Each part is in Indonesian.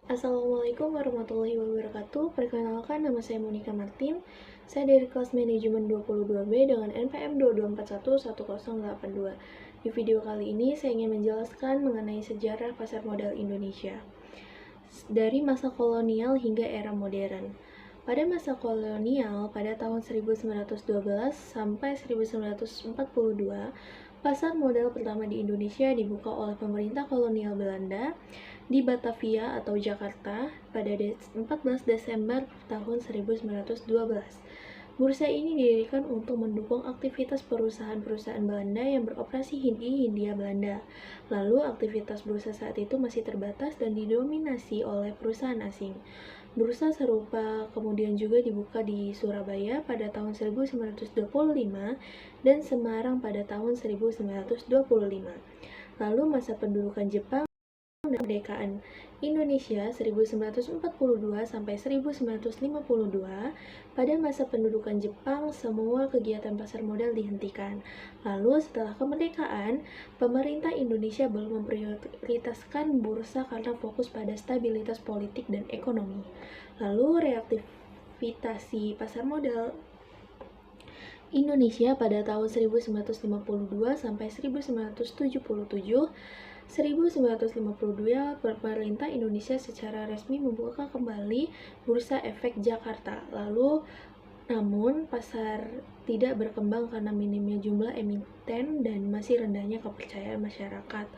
Assalamualaikum warahmatullahi wabarakatuh. Perkenalkan, nama saya Monica Martin. Saya dari kelas manajemen 22B dengan NPM 224110882. Di video kali ini saya ingin menjelaskan mengenai sejarah pasar modal Indonesia dari masa kolonial hingga era modern. Pada masa kolonial, pada tahun 1912 sampai 1942, pasar modal pertama di Indonesia dibuka oleh pemerintah kolonial Belanda di Batavia atau Jakarta pada 14 Desember tahun 1912. Bursa ini didirikan untuk mendukung aktivitas perusahaan-perusahaan Belanda yang beroperasi di Hindia Belanda. Lalu aktivitas bursa saat itu masih terbatas dan didominasi oleh perusahaan asing. Bursa serupa kemudian juga dibuka di Surabaya pada tahun 1925 dan Semarang pada tahun 1925. Lalu masa pendudukan Jepang dan kemerdekaan Indonesia 1942 sampai 1952. Pada masa pendudukan Jepang, semua kegiatan pasar modal dihentikan. Lalu setelah kemerdekaan, pemerintah Indonesia belum memprioritaskan bursa karena fokus pada stabilitas politik dan ekonomi. Lalu reaktivasi pasar modal Indonesia pada tahun 1952 sampai 1977. 1952, pemerintah Indonesia secara resmi membuka kembali Bursa Efek Jakarta. Namun pasar tidak berkembang karena minimnya jumlah emiten dan masih rendahnya kepercayaan masyarakat.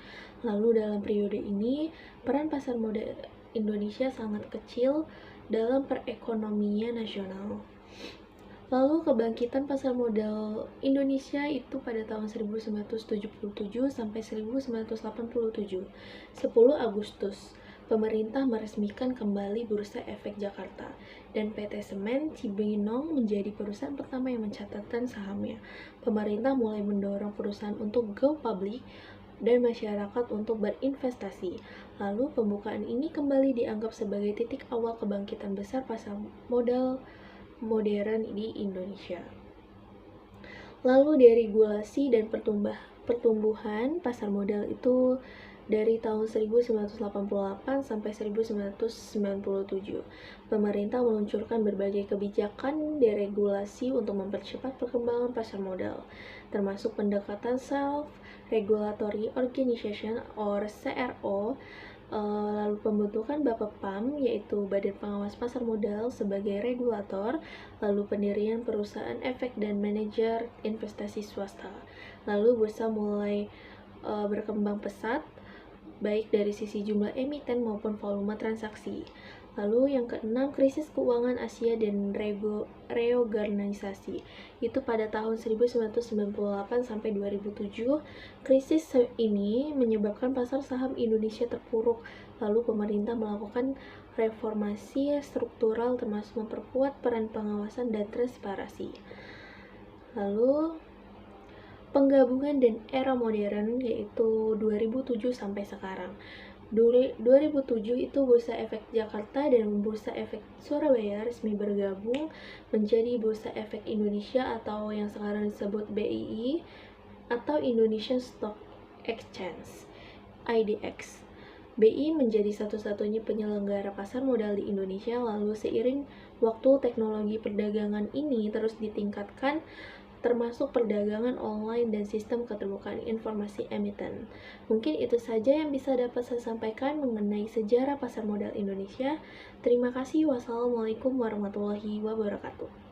Lalu dalam periode ini, peran pasar modal Indonesia sangat kecil dalam perekonomian nasional. Lalu kebangkitan pasar modal Indonesia itu pada tahun 1977 sampai 1987. 10 Agustus, pemerintah meresmikan kembali Bursa Efek Jakarta dan PT Semen Cibinong menjadi perusahaan pertama yang mencatatkan sahamnya. Pemerintah mulai mendorong perusahaan untuk go public dan masyarakat untuk berinvestasi. Lalu pembukaan ini kembali dianggap sebagai titik awal kebangkitan besar pasar modal modern di Indonesia. Lalu deregulasi dan pertumbuhan pasar modal itu dari tahun 1988 sampai 1997. Pemerintah meluncurkan berbagai kebijakan deregulasi untuk mempercepat perkembangan pasar modal, termasuk pendekatan Self-Regulatory Organization or CRO, lalu pembentukan Bapepam yaitu Badan Pengawas Pasar Modal sebagai regulator, lalu pendirian perusahaan efek dan manajer investasi swasta. Lalu bursa mulai berkembang pesat baik dari sisi jumlah emiten maupun volume transaksi. Lalu yang keenam, krisis keuangan Asia dan reorganisasi. Itu pada tahun 1998 sampai 2007. Krisis ini menyebabkan pasar saham Indonesia terpuruk. Lalu pemerintah melakukan reformasi struktural termasuk memperkuat peran pengawasan dan transparansi. Lalu penggabungan dan era modern yaitu 2007 sampai sekarang. 2007 itu Bursa Efek Jakarta dan Bursa Efek Surabaya resmi bergabung menjadi Bursa Efek Indonesia atau yang sekarang disebut BII atau Indonesian Stock Exchange (IDX). BI menjadi satu-satunya penyelenggara pasar modal di Indonesia. Lalu seiring waktu teknologi perdagangan ini terus ditingkatkan, termasuk perdagangan online dan sistem keterbukaan informasi emiten. Mungkin itu saja yang bisa dapat saya sampaikan mengenai sejarah pasar modal Indonesia. Terima kasih. Wassalamualaikum warahmatullahi wabarakatuh.